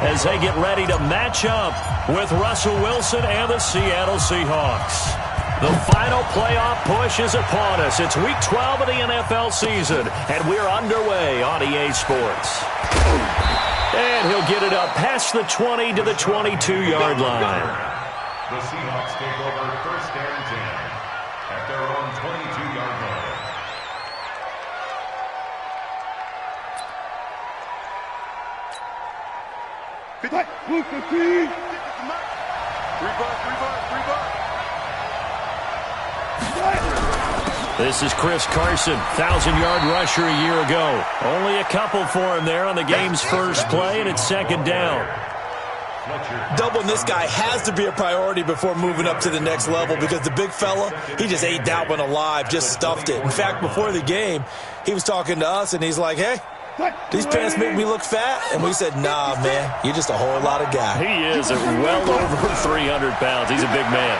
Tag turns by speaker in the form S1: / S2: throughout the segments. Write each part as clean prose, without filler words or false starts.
S1: as they get ready to match up with Russell Wilson and the Seattle Seahawks. The final playoff push is upon us. It's Week 12 of the NFL season, and we're underway on EA Sports. And he'll get it up past the 20 to the 22-yard line.
S2: The Seahawks take over first and 10 at their own 22-yard line.
S1: This is Chris Carson, 1,000-yard rusher a year ago. Only a couple for him there on the game's first play, and it's second down.
S3: Doubling this guy has to be a priority before moving up to the next level because the big fella, he just ate that one alive, just stuffed it. In fact, before the game, he was talking to us, and he's like, hey, these pants make me look fat? And we said, nah, man, you're just a whole lot of guy.
S1: He is at well over 300 pounds. He's a big man.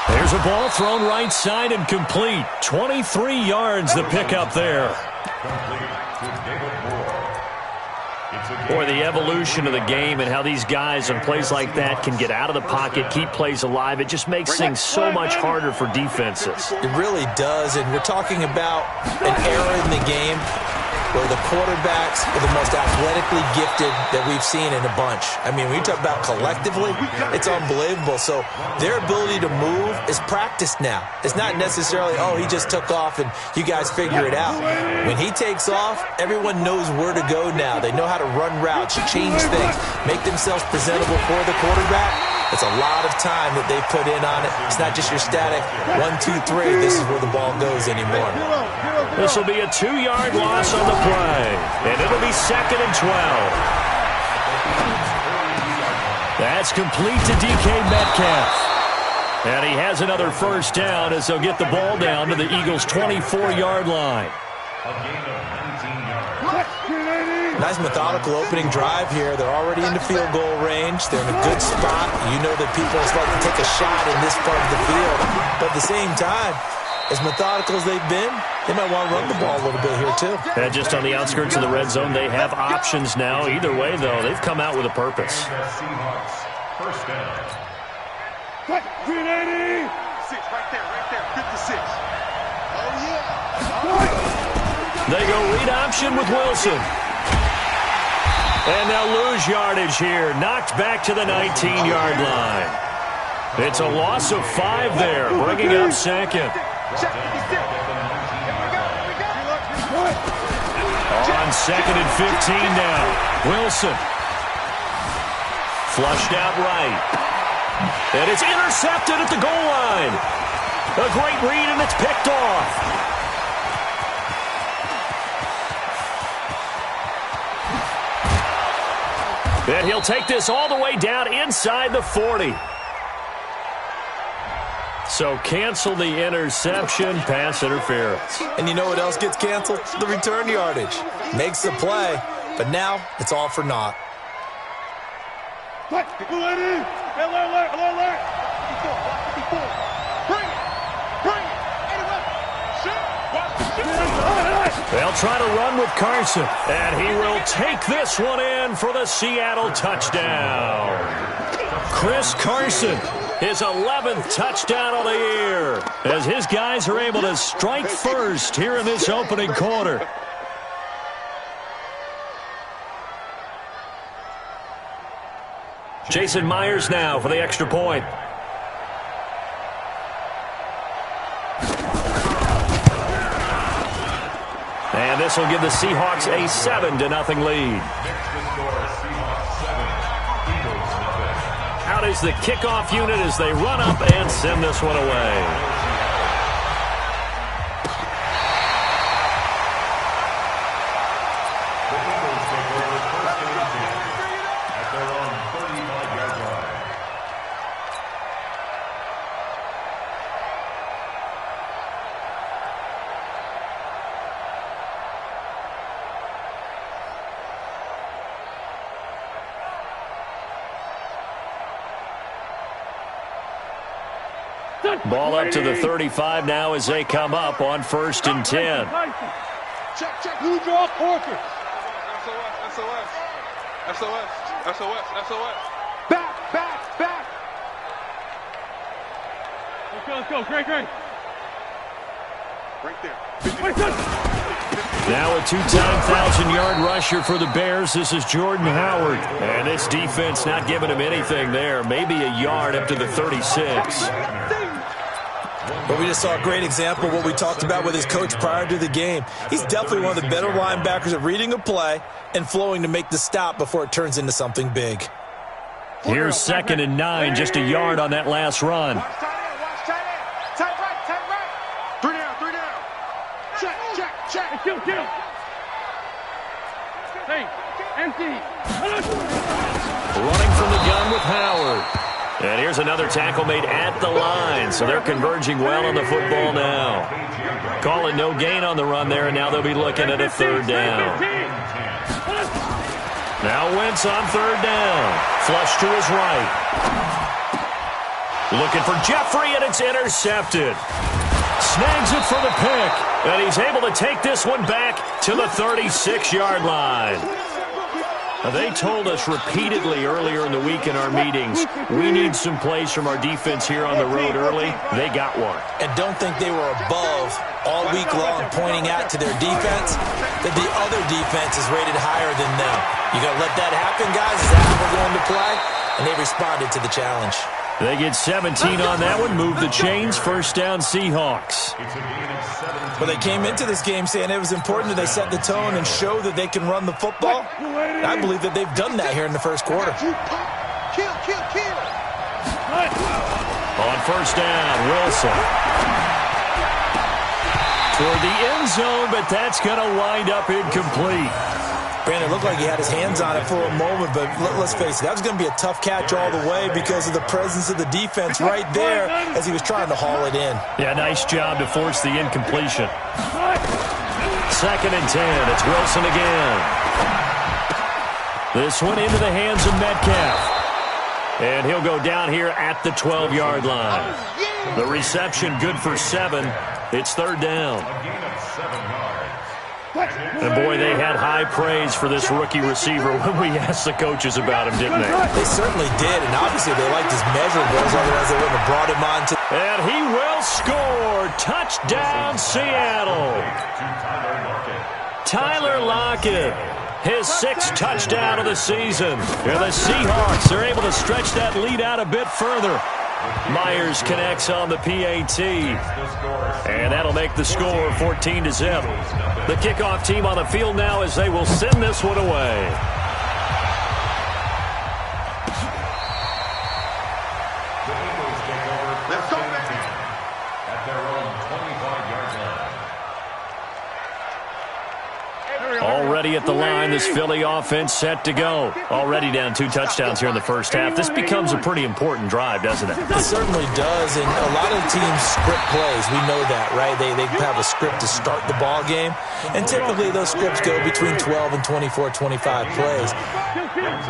S1: There's a ball thrown right side and complete. 23 yards the pickup there. Boy, the evolution of the game and how these guys on plays like that can get out of the pocket, keep plays alive, it just makes things so much harder for defenses.
S3: It really does, and we're talking about an era in the game where the quarterbacks are the most athletically gifted that we've seen in a bunch. I mean, when you talk about collectively, it's unbelievable. So their ability to move is practiced now. It's not necessarily, oh, he just took off and you guys figure it out. When he takes off, everyone knows where to go now. They know how to run routes, change things, make themselves presentable for the quarterback. It's a lot of time that they put in on it. It's not just your static 1, 2, 3. This is where the ball goes anymore.
S1: This will be a 2-yard loss on the play, and it'll be second and 12. That's complete to DK Metcalf. And he has another first down as they'll get the ball down to the Eagles' 24-yard line.
S3: Nice methodical opening drive here. They're already into field goal range. They're in a good spot. You know that people are starting to take a shot in this part of the field. But at the same time, as methodical as they've been, they might want to run the ball a little bit here too.
S1: And just on the outskirts of the red zone, they have options now. Either way, though, they've come out with a purpose.
S2: First down.
S4: 380. 6 right there. 56. Oh, yeah.
S1: They go read option with Wilson. And they'll lose yardage here. Knocked back to the 19-yard line. It's a loss of 5 there, bringing up second. On second and 15 now. Wilson. Flushed out right. And it's intercepted at the goal line. A great read, and it's picked off. And he'll take this all the way down inside the 40. So cancel the interception, pass interference.
S3: And you know what else gets canceled? The return yardage. Makes the play, but now it's all for naught.
S1: They'll try to run with Carson, and he will take this one in for the Seattle touchdown. Chris Carson, his 11th touchdown of the year, as his guys are able to strike first here in this opening quarter. Jason Myers now for the extra point. And this will give the Seahawks a 7-0 lead. Out is the kickoff unit as they run up and send this one away. Ball up to the 35 now as they come up on 1st and 10.
S4: Check, check.
S5: Blue draw, Corker.
S4: SOS. Back.
S5: Let's go. Great.
S4: Right there.
S1: Now a two-time 1,000-yard rusher for the Bears. This is Jordan Howard. And this defense not giving him anything there. Maybe a yard up to the 36.
S3: But we just saw a great example of what we talked about with his coach prior to the game. He's definitely one of the better linebackers at reading a play and flowing to make the stop before it turns into something big.
S1: Here's 2nd and 9, just a yard on that last run.
S4: Watch tight end. Tight right. 3 down. Check.
S5: Kill. Hey, empty.
S1: Running from the gun with Howard. And here's another tackle made at the line, so they're converging well on the football now. Calling no gain on the run there, and now they'll be looking at a 3rd down. Now Wentz on 3rd down. Flush to his right. Looking for Jeffrey, and it's intercepted. Snags it for the pick, and he's able to take this one back to the 36-yard line. They told us repeatedly earlier in the week in our meetings, we need some plays from our defense here on the road early. They got one.
S3: And don't think they were above all week long pointing out to their defense that the other defense is rated higher than them. You got to let that happen, guys? Is that how we're going to play? And they responded to the challenge.
S1: They get 17 on that one, move the chains, 1st down Seahawks.
S3: Well, they came into this game saying it was important that they set the tone and show that they can run the football. And I believe that they've done that here in the first quarter.
S4: Kill.
S1: On 1st down, Wilson. Toward the end zone, but that's going to wind up incomplete.
S3: Brandon, it looked like he had his hands on it for a moment, but let's face it, that was going to be a tough catch all the way because of the presence of the defense right there as he was trying to haul it in.
S1: Yeah, nice job to force the incompletion. 2nd and 10. It's Wilson again. This one into the hands of Metcalf. And he'll go down here at the 12-yard line. The reception good for 7. It's 3rd down. And, boy, they had high praise for this rookie receiver when we asked the coaches about him, didn't they?
S3: They certainly did, and obviously they liked his measurables, otherwise they wouldn't have brought him on.
S1: And he will score. Touchdown, Seattle. Tyler Lockett, his 6th touchdown of the season. And the Seahawks are able to stretch that lead out a bit further. Myers connects on the PAT. And that'll make the score 14-0. The kickoff team on the field now as they will send this one away.
S2: The Eagles take over first and 10 at their own 25-yard line.
S1: Already at the line, this Philly offense set to go. Already down 2 touchdowns here in the first half. This becomes a pretty important drive, doesn't it?
S3: It certainly does, and a lot of teams script plays. We know that, right? They have a script to start the ball game, and typically those scripts go between 12 and 24, 25 plays.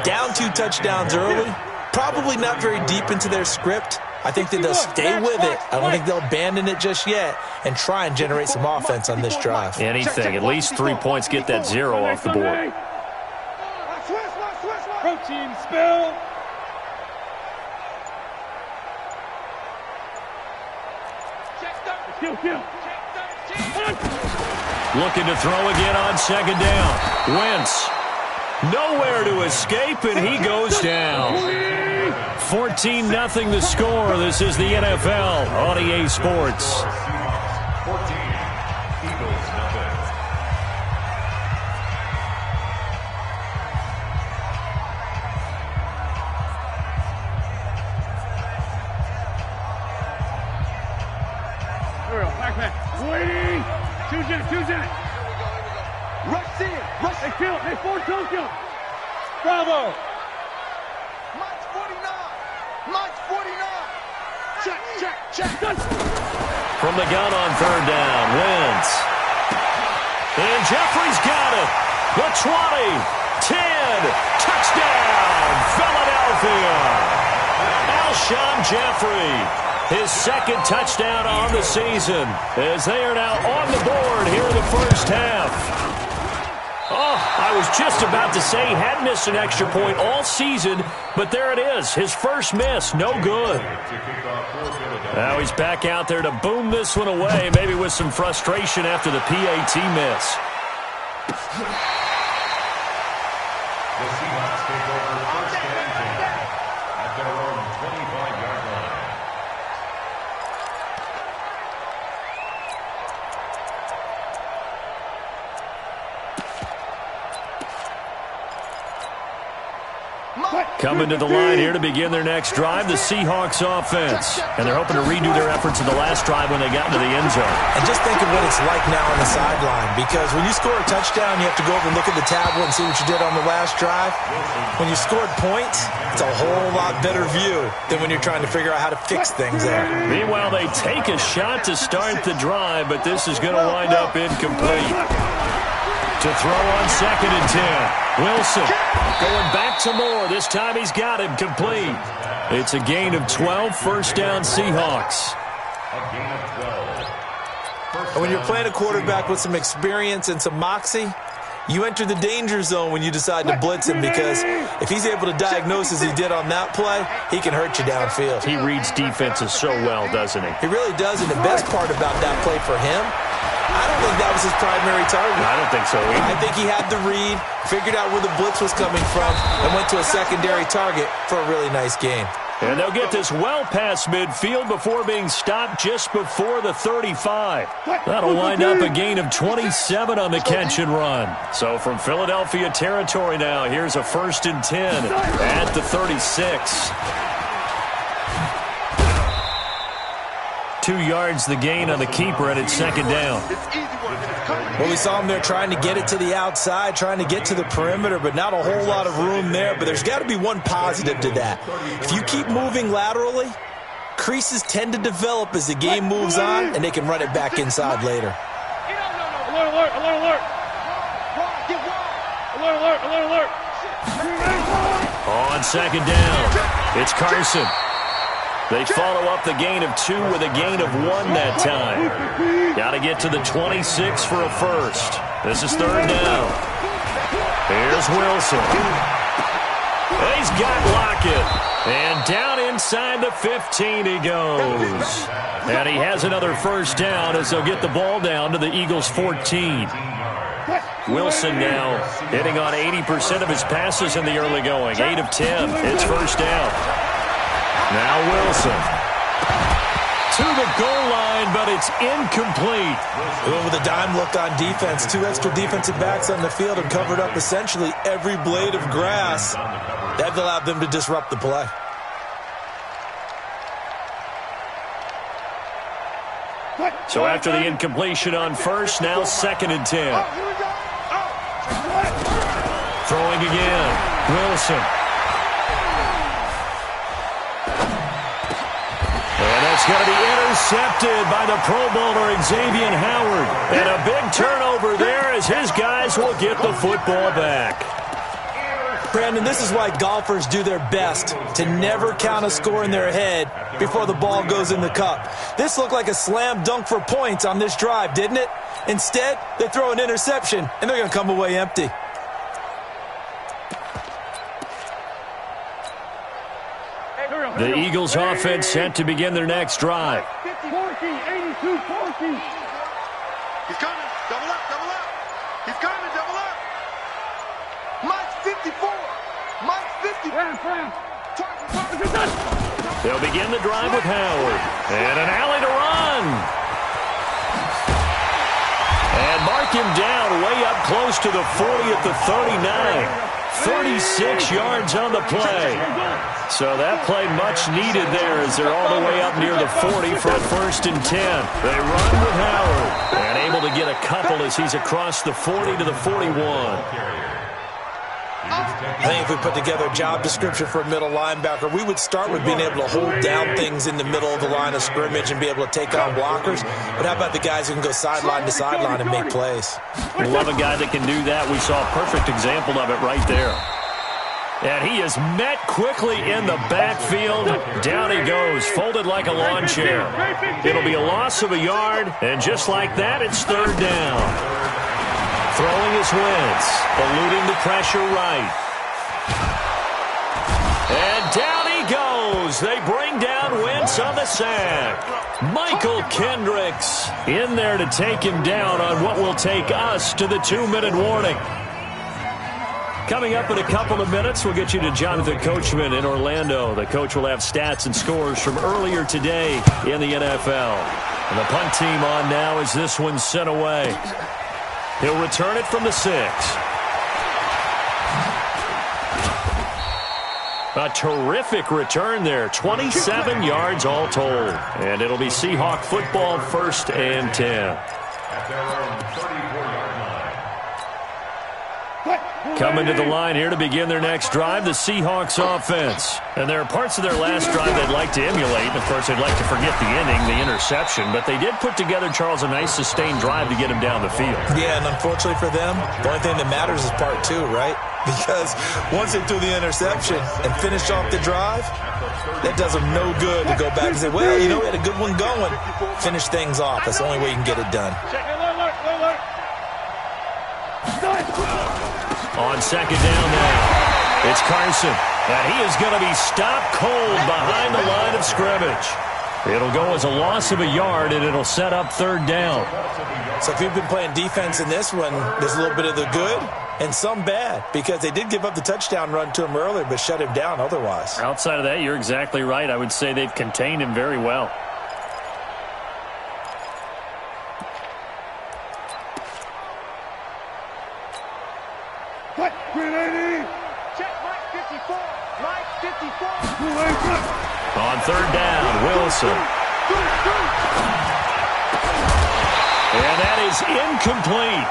S3: Down 2 touchdowns early, probably not very deep into their script. I think that they'll stay with it. I don't think they'll abandon it just yet and try and generate some offense on this drive.
S1: Anything. At least 3 points, get that 0 off the board.
S5: Protein spill. Kill.
S1: Looking to throw again on 2nd down. Wentz. Nowhere to escape, and he goes down. 14-0 the score. This is the NFL on EA Sports.
S2: 14, Eagles nothing.
S5: Back. Waiting. Two's in it.
S4: Rush in.
S5: Hey, kill. Hey, Ford Tokyo. Bravo.
S4: Mike's 49. Check.
S1: From the gun on 3rd down, Wentz. And Jeffrey's got it. The 20, 10, touchdown, Philadelphia. Alshon Jeffrey his second touchdown on the season, as they are now on the board here in the first half. Oh, I was just about to say he hadn't missed an extra point all season, but there it is, his first miss, no good. Now he's back out there to boom this one away, maybe with some frustration after the PAT miss.
S2: The Seahawks take over first and 10 at their own 25-yard line.
S1: Coming to the line here to begin their next drive, the Seahawks offense. And they're hoping to redo their efforts in the last drive when they got into the end zone.
S3: And just think of what it's like now on the sideline, because when you score a touchdown, you have to go over and look at the tablet and see what you did on the last drive. When you scored points, it's a whole lot better view than when you're trying to figure out how to fix things there.
S1: Meanwhile, they take a shot to start the drive, but this is going to wind up incomplete. To throw on 2nd and 10. Wilson going back to Moore. This time he's got him complete. It's a gain of 12, first down Seahawks.
S2: A gain of 12.
S3: And when you're playing a quarterback with some experience and some moxie, you enter the danger zone when you decide to blitz him, because if he's able to diagnose as he did on that play, he can hurt you downfield.
S1: He reads defenses so well, doesn't he?
S3: He really does, and the best part about that play for him, I don't think that was his primary target.
S1: I don't think so either.
S3: I think he had the read, figured out where the blitz was coming from, and went to a secondary target for a really nice gain.
S1: And they'll get this well past midfield before being stopped just before the 35. That'll wind up a gain of 27 on the catch and run. So from Philadelphia territory now, here's a 1st and 10 at the 36. 2 yards the gain on the keeper, and it's 2nd down.
S3: Well, we saw him there trying to get it to the outside, trying to get to the perimeter, but not a whole lot of room there. But there's got to be one positive to that. If you keep moving laterally, creases tend to develop as the game moves on, and they can run it back inside later.
S5: Alert, alert, alert, alert. Alert, alert, alert, alert.
S1: On 2nd down, it's Carson. They follow up the gain of 2 with a gain of 1 that time. Got to get to the 26 for a first. This is 3rd down. Here's Wilson. He's got Lockett. And down inside the 15 he goes. And he has another first down as they'll get the ball down to the Eagles 14. Wilson now hitting on 80% of his passes in the early going. 8 of 10. It's first down. Now Wilson to the goal line, but it's incomplete.
S3: With a dime look on defense, 2 extra defensive backs on the field and covered up essentially every blade of grass. That allowed them to disrupt the play.
S1: So after the incompletion on first, now 2nd and 10. Throwing again, Wilson. It's going to be intercepted by the Pro Bowler Xavier Howard. And a big turnover there as his guys will get the football back.
S3: Brandon, this is why golfers do their best to never count a score in their head before the ball goes in the cup. This looked like a slam dunk for points on this drive, didn't it? Instead, they throw an interception, and they're going to come away empty.
S1: The Eagles offense set to begin their next drive.
S5: 82, 40.
S4: He's coming. Double up, double up. He's coming, double up. Mike's 54. Mike's 50.
S1: They'll begin the drive with Howard. And an alley to run. And mark him down way up close to the 40 at the 39. 36 yards on the play. So that play much needed there as they're all the way up near the 40 for a 1st and 10. They run with Howard and able to get a couple as he's across the 40 to the 41.
S3: I think if we put together a job description for a middle linebacker, we would start with being able to hold down things in the middle of the line of scrimmage and be able to take on blockers. But how about the guys who can go sideline to sideline and make plays?
S1: We love a guy that can do that. We saw a perfect example of it right there. And he is met quickly in the backfield. Down he goes, folded like a lawn chair. It'll be a loss of a yard, and just like that, it's third down. Throwing his Wentz, eluding the pressure right. And down he goes. They bring down Wentz on the sack. Michael Kendricks in there to take him down on what will take us to the 2-minute warning. Coming up in a couple of minutes, we'll get you to Jonathan Coachman in Orlando. The coach will have stats and scores from earlier today in the NFL. And the punt team on now as this one's sent away. He'll return it from the 6. A terrific return there. 27 yards all told. And it'll be Seahawk football, 1st and 10.
S2: At their own 34-yard line.
S1: Coming to the line here to begin their next drive, the Seahawks offense. And there are parts of their last drive they'd like to emulate. And, of course, they'd like to forget the inning, the interception. But they did put together, Charles, a nice sustained drive to get him down the field.
S3: Yeah, and unfortunately for them, the only thing that matters is part 2, right? Because once they threw the interception and finished off the drive, that does them no good to go back and say, well, you know, we had a good one going. Finish things off. That's the only way you can get it done.
S1: On second down now, it's Carson. And he is going to be stopped cold behind the line of scrimmage. It'll go as a loss of a yard, and it'll set up third down.
S3: So if you've been playing defense in this one, there's a little bit of the good and some bad, because they did give up the touchdown run to him earlier, but shut him down otherwise.
S1: Outside of that, you're exactly right. I would say they've contained him very well.
S5: What?
S4: Check Mike 54. Mike 54.
S1: On third down, Wilson. And that is incomplete.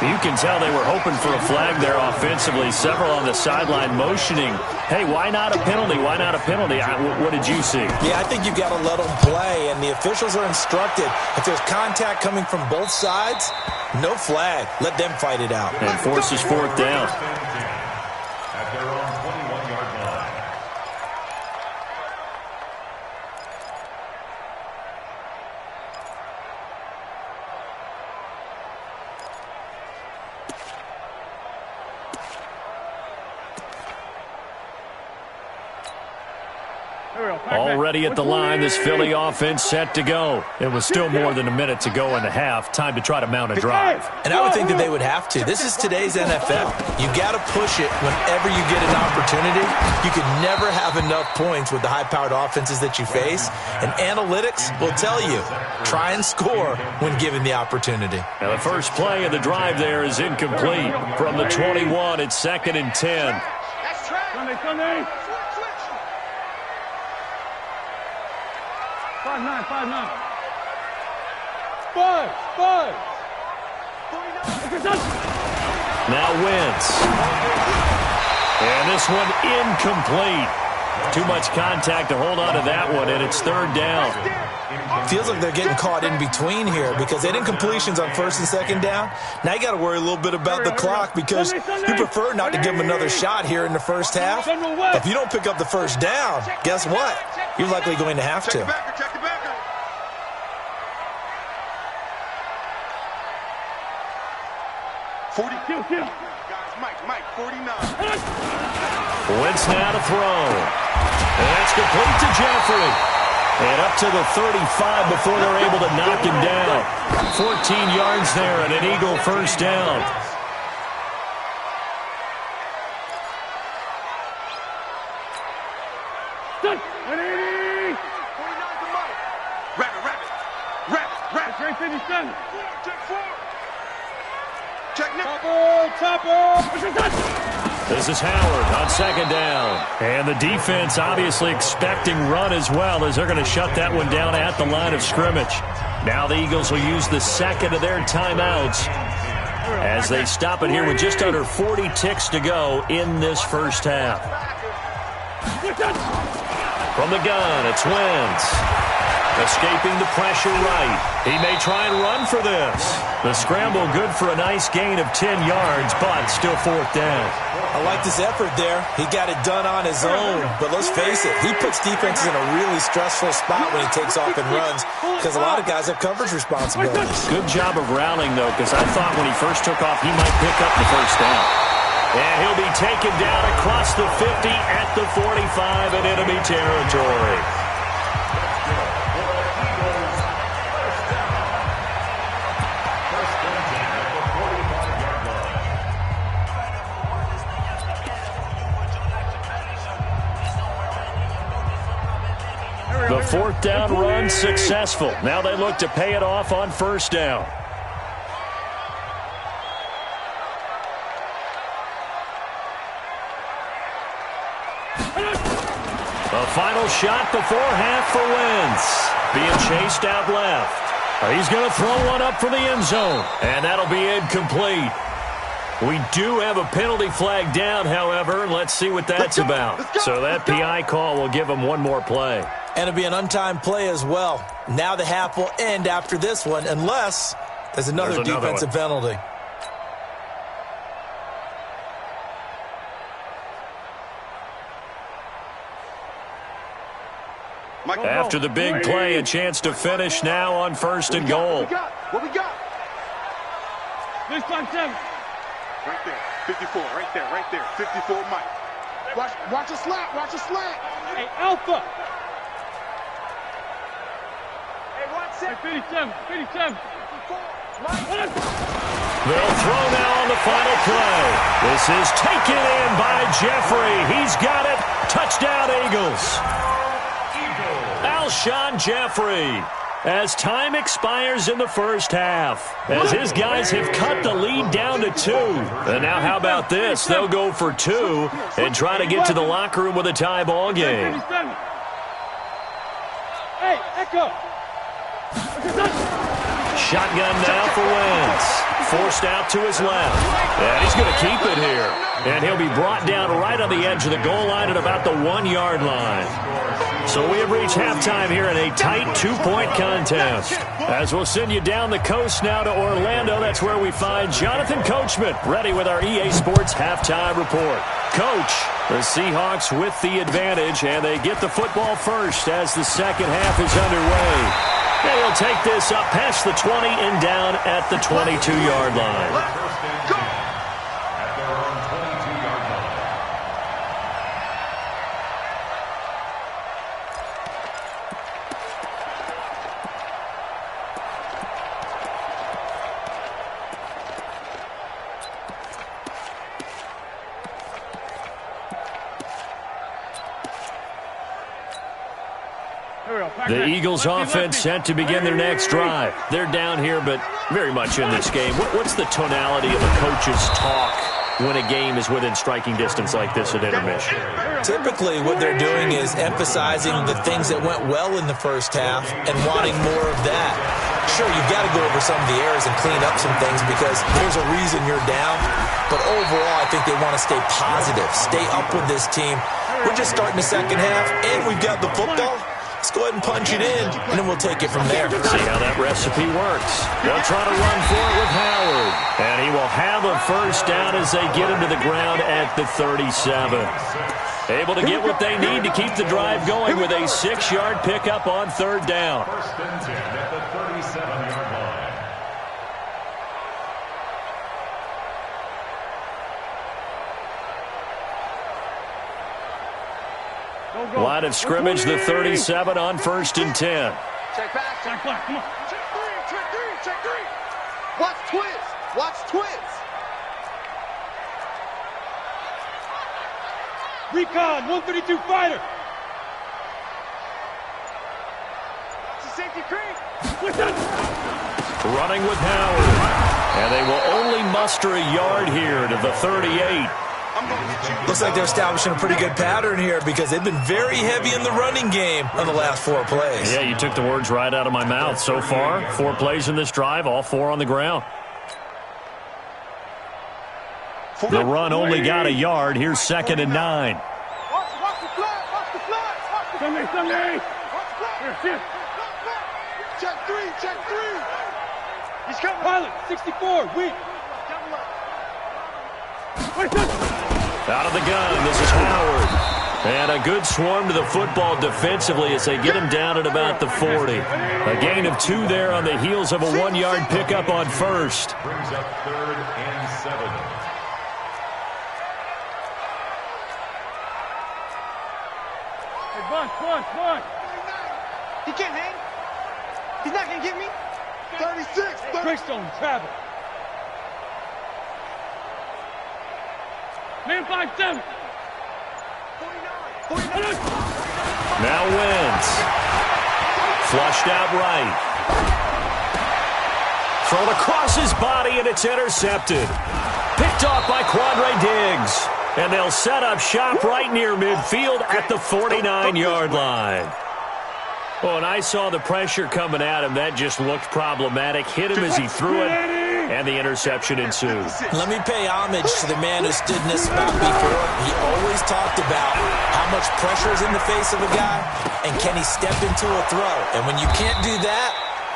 S1: You can tell they were hoping for a flag there offensively. Several on the sideline motioning, hey, why not a penalty? Why not a penalty? What did you see?
S3: Yeah, I think you've got to let them play, and the officials are instructed. If there's contact coming from both sides, no flag. Let them fight it out.
S1: And forces fourth down.
S2: At their own 21-yard line.
S1: Already at the line, this Philly offense set to go. It was still more than a minute to go in the half. Time to try to mount a drive.
S3: And I would think that they would have to. This is today's NFL. You got to push it whenever you get an opportunity. You can never have enough points with the high-powered offenses that you face. And analytics will tell you, try and score when given the opportunity.
S1: Now the first play of the drive there is incomplete. From the 21, it's 2nd and 10.
S4: That's track.
S5: Sunday.
S4: Switch.
S5: 5-9.
S1: Now Wentz. And this one incomplete. Too much contact to hold on to that one, and it's third down.
S3: Feels like they're getting caught in between here because they had incompletions on 1st and 2nd down. Now you got to worry a little bit about the clock because you prefer not to give them another shot here in the first half. If you don't pick up the first down, guess what? You're likely going to have to.
S4: Check the backer. 40. Guys, Mike, 49.
S1: Wentz now to throw. And that's complete to Jeffrey. And up to the 35 before they're able to knock him down. 14 yards there and an Eagle first down. This is Howard on 2nd down. And the defense obviously expecting run as well as they're going to shut that one down at the line of scrimmage. Now the Eagles will use the second of their timeouts as they stop it here with just under 40 ticks to go in this first half. From the gun, it's Wentz. Escaping the pressure right. He may try and run for this. The scramble good for a nice gain of 10 yards, but still fourth down.
S3: I like his effort there. He got it done on his own. But let's face it, he puts defenses in a really stressful spot when he takes off and runs because a lot of guys have coverage responsibilities.
S1: Good job of rallying, though, because I thought when he first took off, he might pick up the first down. And he'll be taken down across the 50 at the 45 in enemy territory. The fourth down run successful. Now they look to pay it off on first down. A final shot before half for Wentz. Being chased out left. He's going to throw one up for the end zone. And that'll be incomplete. We do have a penalty flag down, however. Let's see what that's about. So that PI call will give him one more play.
S3: And it'll be an untimed play as well. Now the half will end after this one, unless there's another defensive penalty.
S1: After the big play, a chance to finish now on first and goal.
S4: What we got?
S5: This time, 7.
S4: Right there. 54. Right there. 54, Mike. Watch a slant.
S5: Hey, Alpha. Hey, watch it. 57.
S1: They'll throw now on the final play. This is taken in by Jeffrey. He's got it. Touchdown, Eagles. Alshon Jeffrey, as time expires in the first half, as his guys have cut the lead down to 2. And now how about this? They'll go for 2 and try to get to the locker room with a tie ball game.
S5: Hey, Echo.
S1: Shotgun now for Wentz. Forced out to his left. And he's going to keep it here. And he'll be brought down right on the edge of the goal line at about the 1-yard line. So we have reached halftime here in a tight 2-point contest. As we'll send you down the coast now to Orlando, that's where we find Jonathan Coachman ready with our EA Sports halftime report. Coach, the Seahawks with the advantage, and they get the football first as the second half is underway. And he'll take this up past the 20 and down at the 22-yard line.
S2: Go! At their own 22-yard line.
S1: The Eagles offense set to begin their next drive. They're down here, but very much in this game. What's the tonality of a coach's talk when a game is within striking distance like this at intermission?
S3: Typically, what they're doing is emphasizing the things that went well in the first half and wanting more of that. Sure, you've got to go over some of the errors and clean up some things because there's a reason you're down. But overall, I think they want to stay positive, stay up with this team. We're just starting the second half, and we've got the football. Let's go ahead and punch it in, and then we'll take it from there.
S1: See how that recipe works. They'll try to run for it with Howard. And he will have a first down as they get him to the ground at the 37. Able to get what they need to keep the drive going with a 6-yard pickup on third down.
S2: First and 10 at the 37-yard line.
S1: Line of scrimmage, the 37 on first and 10.
S4: Check back.
S5: Come on.
S4: Check three. Watch twins.
S5: Recon, 132 fighter.
S4: Safety creep.
S1: Running with Howard. And they will only muster a yard here to the 38.
S3: Looks like they're establishing a pretty good pattern here because they've been very heavy in the running game on the last 4 plays.
S1: Yeah, you took the words right out of my mouth. So far, 4 plays in this drive, all 4 on the ground. The run only got a yard. Here's 2nd and 9.
S5: Sunday.
S4: Check three, check three. He's coming.
S5: Pilot, 64, weak.
S1: Out of the gun, this is Howard. And a good swarm to the football defensively as they get him down at about the 40. A gain of 2 there on the heels of a 1-yard pickup on first.
S2: Brings up 3rd and 7.
S5: Hey, Bunch.
S4: He can't hang. He's not going to get me. 36.
S5: Greystone, travel. Man 5-7.
S4: 49.
S1: Now Wentz. Flushed out right. Thrown across his body, and it's intercepted. Picked off by Quandre Diggs. And they'll set up shop right near midfield at the 49-yard line. Oh, and I saw the pressure coming at him. That just looked problematic. Hit him as he threw it, and the interception ensued.
S3: Let me pay homage to the man who stood in this spot before. He always talked about how much pressure is in the face of a guy, and can he step into a throw. And when you can't do that,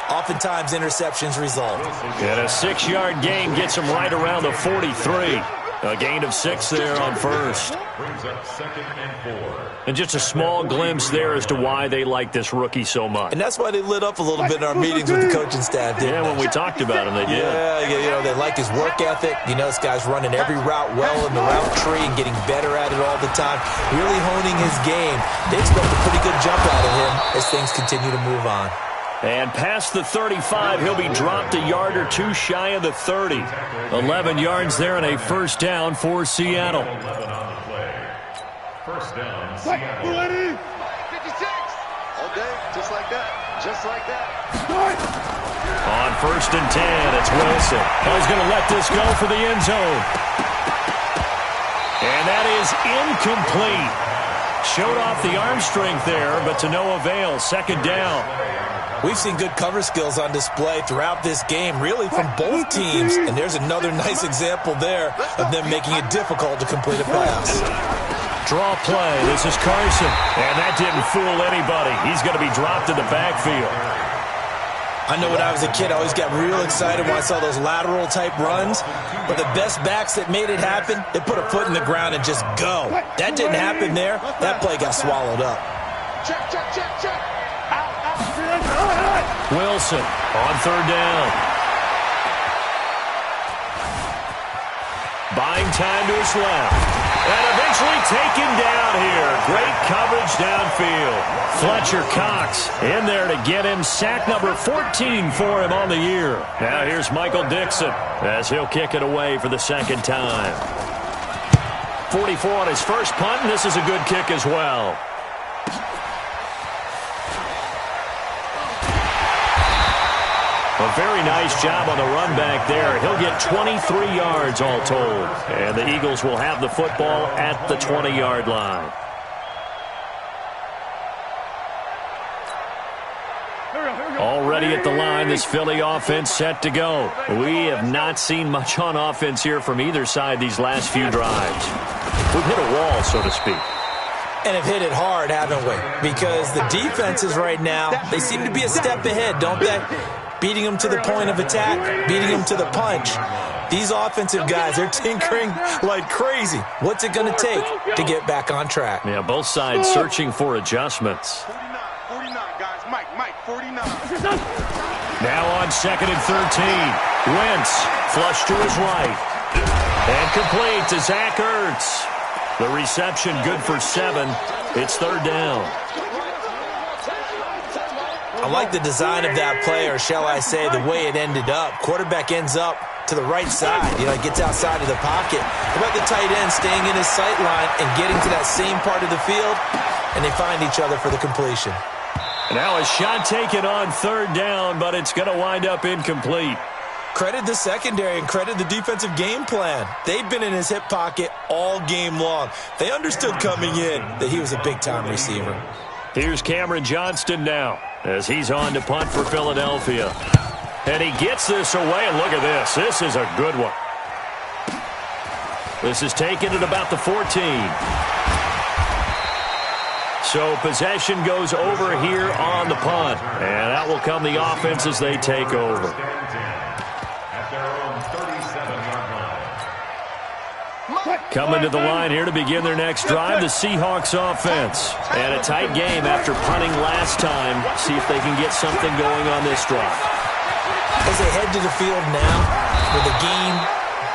S3: oftentimes interceptions result.
S1: And a 6-yard gain gets him right around the 43. A gain of 6 there on first.
S2: Brings up 2nd and 4.
S1: And just a small glimpse there as to why they like this rookie so much.
S3: And that's why they lit up a little bit in our meetings with the coaching staff, didn't
S1: Yeah,
S3: they?
S1: when we talked about him, they did.
S3: Yeah, they like his work ethic. You know, this guy's running every route well in the route tree and getting better at it all the time, really honing his game. They expect a pretty good jump out of him as things continue to move on.
S1: And past the 35, he'll be dropped a yard or 2 shy of the 30. 11 yards there and a first down for Seattle.
S2: 11 on the play. First down, Seattle.
S4: 56. All day, just like that. Just like that.
S1: On 1st and 10, it's Wilson. He's going to let this go for the end zone. And that is incomplete. Showed off the arm strength there, but to no avail. 2nd down.
S3: We've seen good cover skills on display throughout this game, really from both teams. And there's another nice example there of them making it difficult to complete a pass.
S1: Draw play. This is Carson. And that didn't fool anybody. He's going to be dropped in the backfield.
S3: I know when I was a kid, I always got real excited when I saw those lateral-type runs. But the best backs that made it happen, they put a foot in the ground and just go. That didn't happen there. That play got swallowed up.
S4: Check.
S1: Wilson on 3rd down. Buying time to his left. And eventually taken down here. Great coverage downfield. Fletcher Cox in there to get him. Sack number 14 for him on the year. Now here's Michael Dixon as he'll kick it away for the 2nd time. 44 on his first punt, and this is a good kick as well. A very nice job on the run back there. He'll get 23 yards all told. And the Eagles will have the football at the 20-yard line. Already at the line, this Philly offense set to go. We have not seen much on offense here from either side these last few drives. We've hit a wall, so to speak.
S3: And have hit it hard, haven't we? Because the defenses right now, they seem to be a step ahead, don't they? Beating them to the point of attack, beating them to the punch. These offensive guys, they're tinkering like crazy. What's it going to take to get back on track?
S1: Yeah, both sides searching for adjustments.
S4: 49, guys. Mike, 49.
S1: Now on 2nd and 13. Wentz, flush to his right. And complete to Zach Ertz. The reception good for 7. It's 3rd down.
S3: I like the design of that play, or shall I say the way it ended up. Quarterback ends up to the right side. You know, he gets outside of the pocket. How about the tight end staying in his sight line and getting to that same part of the field, and they find each other for the completion.
S1: Now a shot taken on 3rd down, but it's going to wind up incomplete.
S3: Credit the secondary and credit the defensive game plan. They've been in his hip pocket all game long. They understood coming in that he was a big-time receiver.
S1: Here's Cameron Johnston now as he's on to punt for Philadelphia. And he gets this away, and look at this. This is a good one. This is taken at about the 14. So possession goes over here on the punt. And out will come the offense as they take over.
S2: At their own 37-yard line.
S1: Coming to the line here to begin their next drive, the Seahawks offense. And a tight game after punting last time. See if they can get something going on this drive.
S3: As they head to the field now, with the game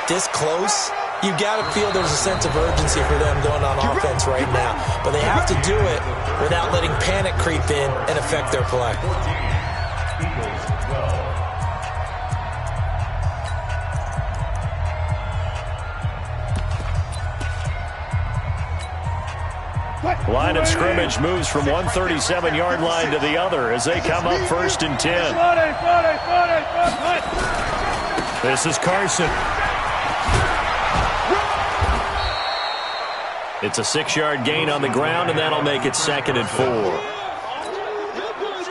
S3: this close, you've got to feel there's a sense of urgency for them going on offense right now. But they have to do it without letting panic creep in and affect their play.
S2: Eagles 12.
S1: Line of scrimmage moves from one 37-yard line to the other as they come up 1st and 10. This is Carson. It's a 6-yard gain on the ground, and that'll make it 2nd and 4.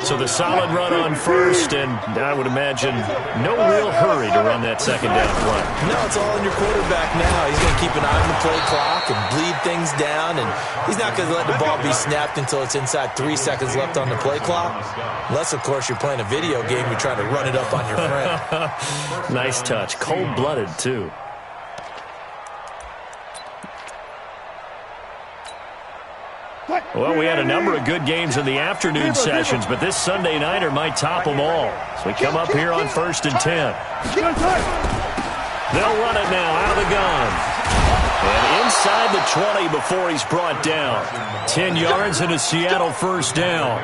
S1: So the solid run on first, and I would imagine no real hurry to run that second down play.
S3: No, it's all on your quarterback now. He's going to keep an eye on the play clock and bleed things down, and he's not going to let the ball be snapped until it's inside 3 seconds left on the play clock. Unless, of course, you're playing a video game, you're trying to run it up on your friend.
S1: Nice touch. Cold-blooded, too. Well, we had a number of good games in the afternoon sessions, but this Sunday nighter might top them all. So we come up here on 1st and 10. They'll run it now out of the gun. And inside the 20 before he's brought down. 10 yards and a Seattle first down.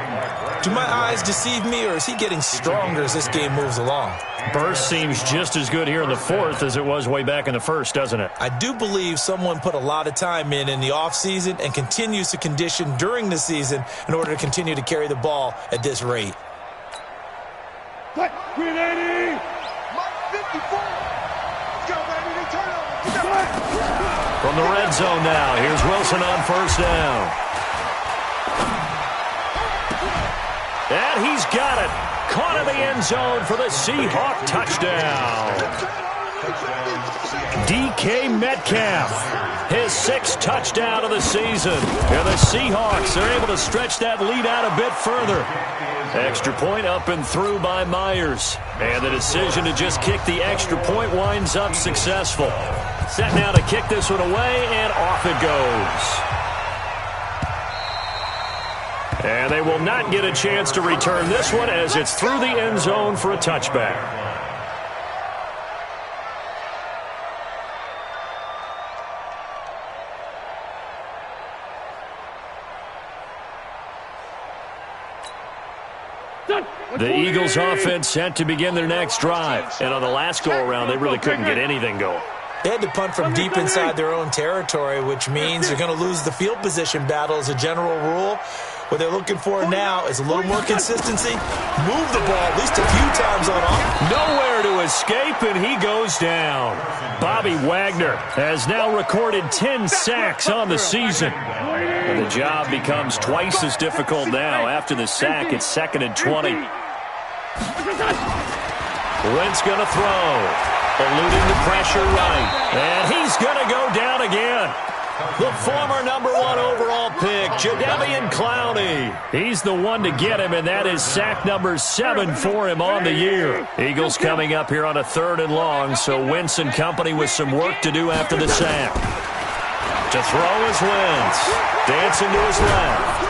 S3: Do my eyes deceive me, or is he getting stronger as this game moves along?
S1: Burst seems just as good here in the 4th as it was way back in the 1st, doesn't it?
S3: I do believe someone put a lot of time in the offseason and continues to condition during the season in order to continue to carry the ball at this rate.
S5: From
S1: the red zone now, here's Wilson on 1st down. And he's got it. Caught in the end zone for the Seahawk touchdown. DK Metcalf, his 6th touchdown of the season. And the Seahawks are able to stretch that lead out a bit further. Extra point up and through by Myers. And the decision to just kick the extra point winds up successful. Set now to kick this one away, and off it goes. And they will not get a chance to return this one as it's through the end zone for a touchback. The Eagles offense set to begin their next drive. And on the last go-around, they really couldn't get anything going.
S3: They had to punt from deep inside their own territory, which means they're going to lose the field position battle as a general rule. What they're looking for now is a little more consistency. Move the ball at least a few times on off.
S1: Nowhere to escape, and he goes down. Bobby Wagner has now recorded 10 sacks on the season. And the job becomes twice as difficult now. After the sack, it's 2nd and 20. Wentz going to throw. Eluding the pressure right. And he's going to go down again. The former #1 overall pick, Jadeveon Clowney. He's the one to get him, and that is sack number 7 for him on the year. Eagles coming up here on a 3rd and long, so Wentz and company with some work to do after the sack. To throw is Wentz. Dancing to his left.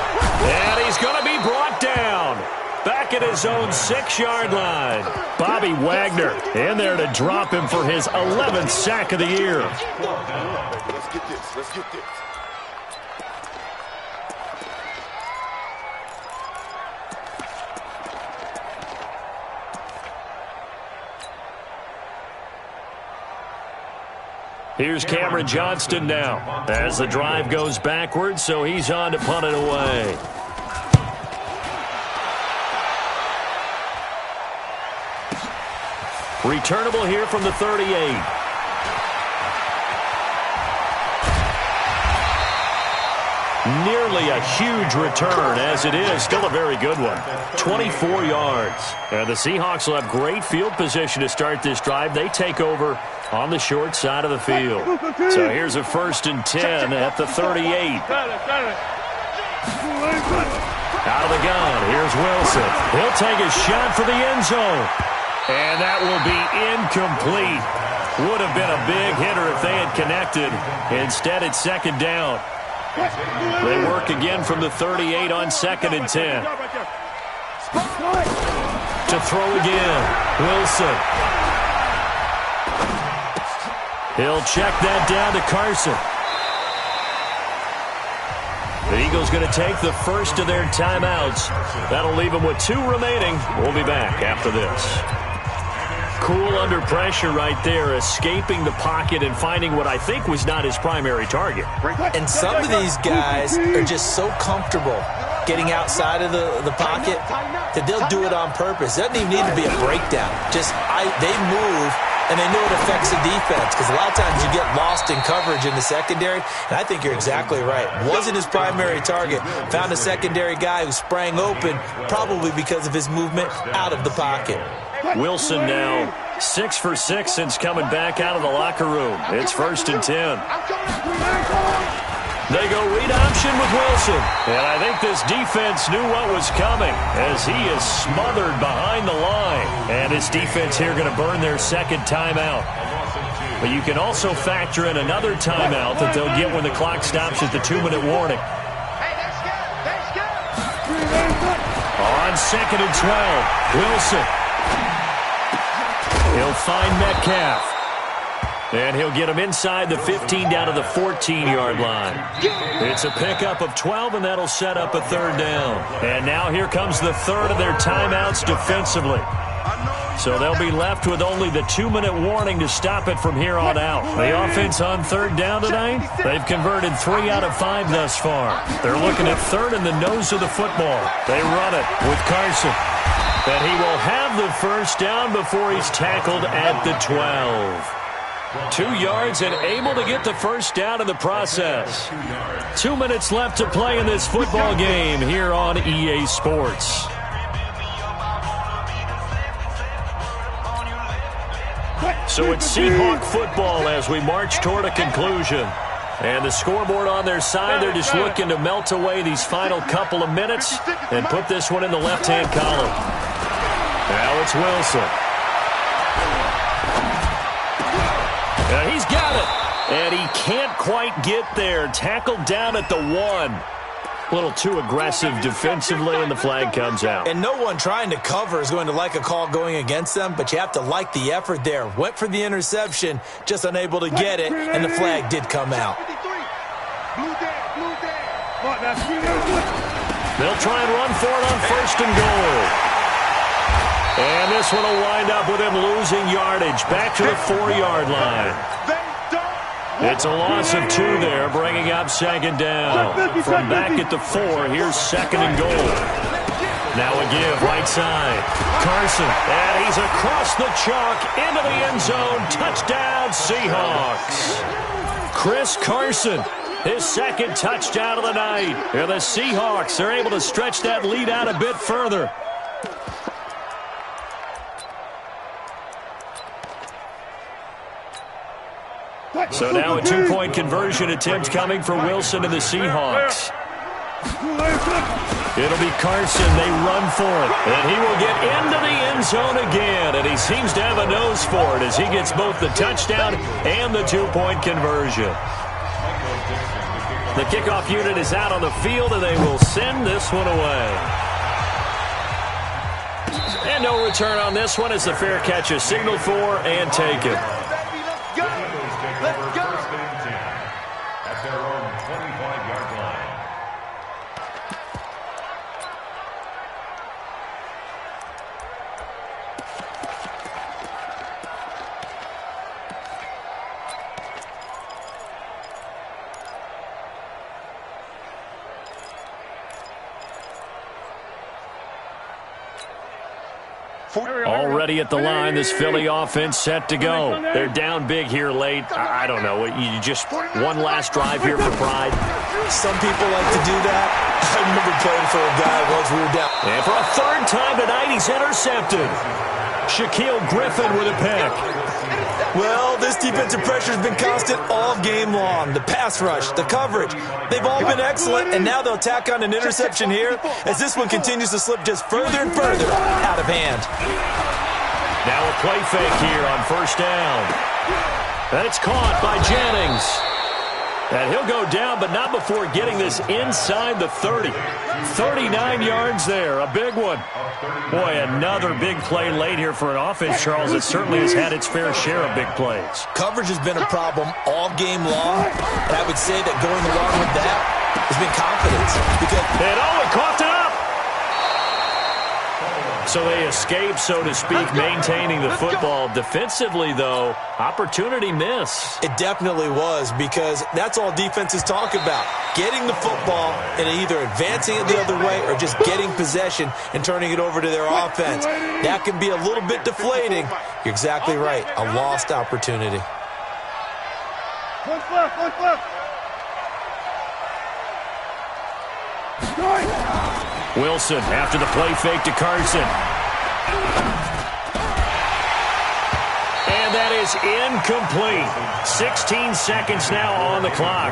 S1: And he's going to be brought down. Back at his own 6-yard line. Bobby Wagner in there to drop him for his 11th sack of the year.
S4: Let's get this. Let's get this.
S1: Here's Cameron Johnston now as the drive goes backwards, so he's on to punt it away. Returnable here from the 38. Nearly a huge return, as it is. Still a very good one. 24 yards. And the Seahawks will have great field position to start this drive. They take over on the short side of the field. So here's a 1st and 10 at the 38. Out of the gun, here's Wilson. He'll take a shot for the end zone. And that will be incomplete. Would have been a big hitter if they had connected. Instead, it's second down. They work again from the 38 on 2nd and 10. To throw again, Wilson. He'll check that down to Carson. The Eagles going to take the first of their timeouts. That'll leave them with 2 remaining. We'll be back after this. Cool under pressure right there, escaping the pocket and finding what I think was not his primary target.
S3: And some of these guys are just so comfortable getting outside of the pocket that they'll do it on purpose. It doesn't even need to be a breakdown. They move, and they know it affects the defense, because a lot of times you get lost in coverage in the secondary, and I think you're exactly right. Wasn't his primary target. Found a secondary guy who sprang open, probably because of his movement out of the pocket.
S1: Wilson now 6 for 6 since coming back out of the locker room. It's 1st and 10. They go read option with Wilson. And I think this defense knew what was coming as he is smothered behind the line. And his defense here going to burn their second timeout. But you can also factor in another timeout that they'll get when the clock stops at the 2-minute warning. On 2nd and 12, Wilson. He'll find Metcalf. And he'll get him inside the 15 down to the 14-yard line. It's a pickup of 12, and that'll set up a 3rd down. And now here comes the 3rd of their timeouts defensively. So they'll be left with only the 2-minute warning to stop it from here on out. The offense on 3rd down tonight, they've converted 3 out of 5 thus far. They're looking at 3rd in the nose of the football. They run it with Carson. And he will have the 1st down before he's tackled at the 12. 2 yards and able to get the 1st down in the process. 2 minutes left to play in this football game here on EA Sports. So it's Seahawk football as we march toward a conclusion. And the scoreboard on their side, they're just looking to melt away these final couple of minutes and put this one in the left-hand column. Now it's Wilson. And he's got it. And he can't quite get there. Tackled down at the 1. A little too aggressive defensively, and the flag comes out.
S3: And no one trying to cover is going to like a call going against them, but you have to like the effort there. Went for the interception, just unable to get it, and the flag did come out.
S1: They'll try and run for it on 1st and goal. And this one will wind up with him losing yardage back to the 4-yard line. It's a loss of 2 there, bringing up 2nd down. From back at the 4, here's 2nd and goal. Now a give, right side. Carson, and he's across the chalk into the end zone. Touchdown, Seahawks. Chris Carson, his 2nd touchdown of the night. And the Seahawks are able to stretch that lead out a bit further. So now a 2-point conversion attempt coming for Wilson and the Seahawks. It'll be Carson. They run for it. And he will get into the end zone again. And he seems to have a nose for it as he gets both the touchdown and the 2-point conversion. The kickoff unit is out on the field, and they will send this one away. And no return on this one as the fair catch is signaled for and taken.
S2: Let's go. 1st and 10 at their own 25-yard line.
S1: Already at the line, this Philly offense set to go. They're down big here late. I don't know. You just one last drive here for pride.
S3: Some people like to do that. I remember playing for a guy once we were down.
S1: And for a 3rd time tonight, he's intercepted. Shaquille Griffin with a pick.
S3: Well, this defensive pressure has been constant all game long. The pass rush, the coverage, they've all been excellent, and now they'll tack on an interception here as this one continues to slip just further and further out of hand.
S1: Now a play fake here on first down. And it's caught by Jennings. And he'll go down, but not before getting this inside the 30. 39 yards there, a big one. Boy, another big play late here for an offense, Charles, that certainly has had its fair share of big plays.
S3: Coverage has been a problem all game long, and I would say that going along with that has been confidence. Because
S1: he coughed it up. So they escape, so to speak, maintaining the football. Defensively, though, opportunity miss.
S3: It definitely was, because that's all defenses talk about. Getting the football and either advancing it the other way or just getting possession and turning it over to their offense. That can be a little bit deflating. You're exactly right. A lost opportunity.
S1: Wilson after the play fake to Carson. And that is incomplete. 16 seconds now on the clock.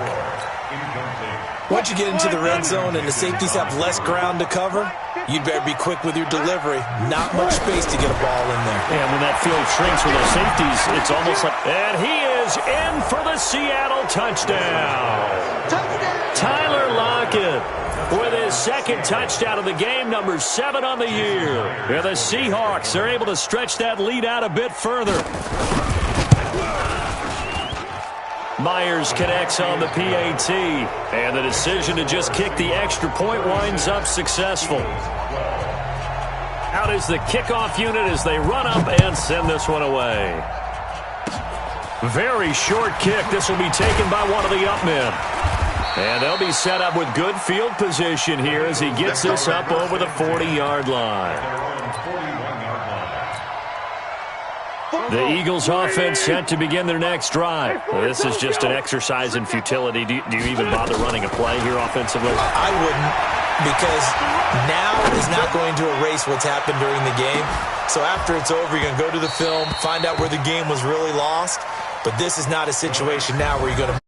S3: Once you get into the red zone and the safeties have less ground to cover, you'd better be quick with your delivery. Not much space to get a ball in there.
S1: And when that field shrinks with those safeties, it's almost like... And he is in for the Seattle touchdown. Tyler Lockett with his second touchdown of the game, number 7 on the year. And the Seahawks are able to stretch that lead out a bit further. Myers connects on the PAT, and the decision to just kick the extra point winds up successful. Out is the kickoff unit as they run up and send this one away. Very short kick. This will be taken by one of the up men. And they'll be set up with good field position here as he gets this up over the 40-yard line. The Eagles offense set to begin their next drive. This is just an exercise in futility. Do you even bother running a play here offensively?
S3: I wouldn't, because now is not going to erase what's happened during the game. So after it's over, you're going to go to the film, find out where the game was really lost. But this is not a situation now where you're going to